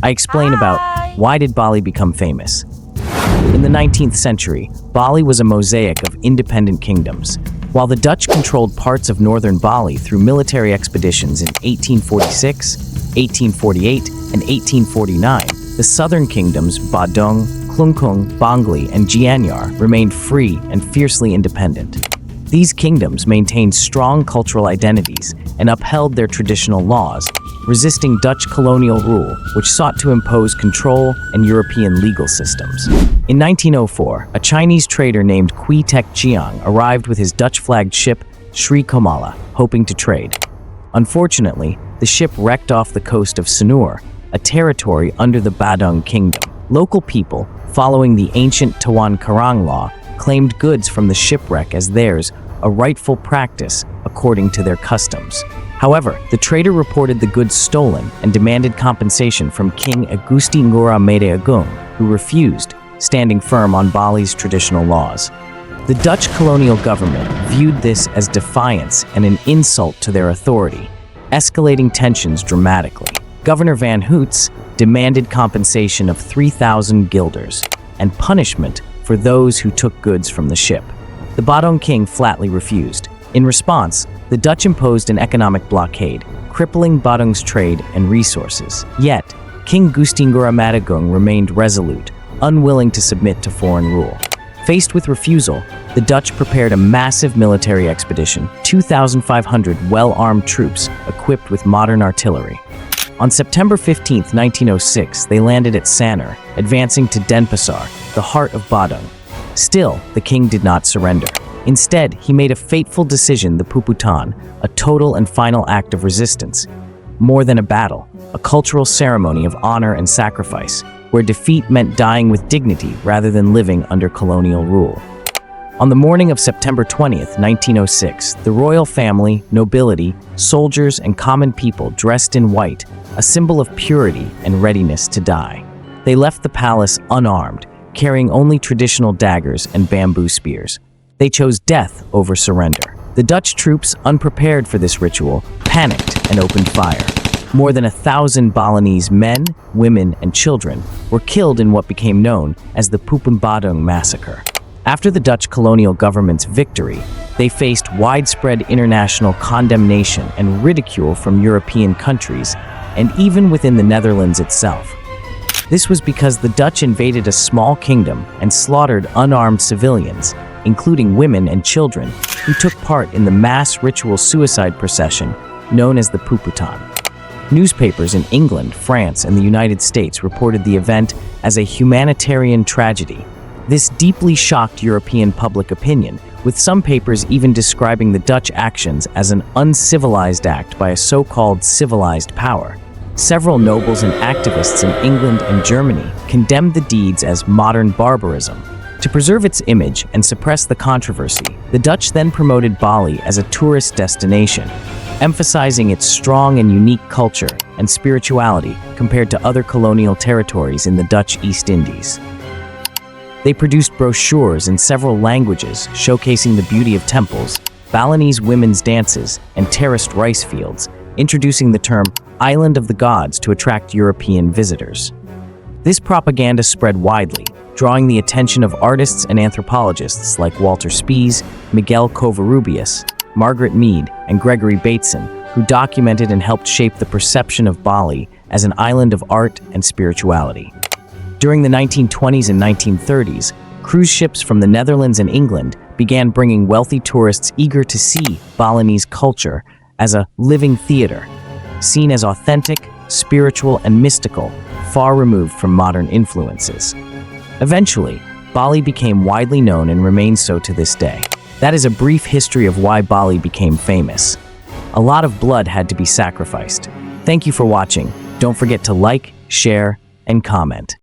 I explain about why did Bali become famous. In the 19th century, Bali was a mosaic of independent kingdoms. While the Dutch controlled parts of northern Bali through military expeditions in 1846, 1848, and 1849, the southern kingdoms Badung, Klungkung, Bangli, and Gianyar remained free and fiercely independent. These kingdoms maintained strong cultural identities and upheld their traditional laws, resisting Dutch colonial rule, which sought to impose control and European legal systems. In 1904, a Chinese trader named Kui Tek Chiang arrived with his Dutch-flagged ship Sri Komala, hoping to trade. Unfortunately, the ship wrecked off the coast of Sanur, a territory under the Badung Kingdom. Local people, following the ancient Tawan Karang law, claimed goods from the shipwreck as theirs, a rightful practice according to their customs. However, the trader reported the goods stolen and demanded compensation from King Agusti Ngurah Mede Agung, who refused, standing firm on Bali's traditional laws. The Dutch colonial government viewed this as defiance and an insult to their authority, escalating tensions dramatically. Governor Van Hoots demanded compensation of 3,000 guilders and punishment for those who took goods from the ship. The Badung king flatly refused. In response, the Dutch imposed an economic blockade, crippling Badung's trade and resources. Yet, King Gusti Ngurah Mede Agung remained resolute, unwilling to submit to foreign rule. Faced with refusal, the Dutch prepared a massive military expedition, 2,500 well-armed troops equipped with modern artillery. On September 15, 1906, they landed at Sanur, advancing to Denpasar, the heart of Badung. Still, the king did not surrender. Instead, he made a fateful decision, the Puputan, a total and final act of resistance. More than a battle, a cultural ceremony of honor and sacrifice, where defeat meant dying with dignity rather than living under colonial rule. On the morning of September 20th, 1906, the royal family, nobility, soldiers, and common people dressed in white, a symbol of purity and readiness to die. They left the palace unarmed, carrying only traditional daggers and bamboo spears. They chose death over surrender. The Dutch troops, unprepared for this ritual, panicked and opened fire. More than 1,000 Balinese men, women, and children were killed in what became known as the Puputan massacre. After the Dutch colonial government's victory, they faced widespread international condemnation and ridicule from European countries, and even within the Netherlands itself. This was because the Dutch invaded a small kingdom and slaughtered unarmed civilians, including women and children, who took part in the mass ritual suicide procession known as the Puputan. Newspapers in England, France, and the United States reported the event as a humanitarian tragedy. This deeply shocked European public opinion, with some papers even describing the Dutch actions as an uncivilized act by a so-called civilized power. Several nobles and activists in England and Germany condemned the deeds as modern barbarism. To preserve its image and suppress the controversy, the Dutch then promoted Bali as a tourist destination, emphasizing its strong and unique culture and spirituality compared to other colonial territories in the Dutch East Indies. They produced brochures in several languages showcasing the beauty of temples, Balinese women's dances, and terraced rice fields, introducing the term Island of the Gods to attract European visitors. This propaganda spread widely, drawing the attention of artists and anthropologists like Walter Spies, Miguel Covarrubias, Margaret Mead, and Gregory Bateson, who documented and helped shape the perception of Bali as an island of art and spirituality. During the 1920s and 1930s, cruise ships from the Netherlands and England began bringing wealthy tourists eager to see Balinese culture as a living theater, seen as authentic, spiritual, and mystical, far removed from modern influences. Eventually, Bali became widely known and remains so to this day. That is a brief history of why Bali became famous. A lot of blood had to be sacrificed. Thank you for watching. Don't forget to like, share, and comment.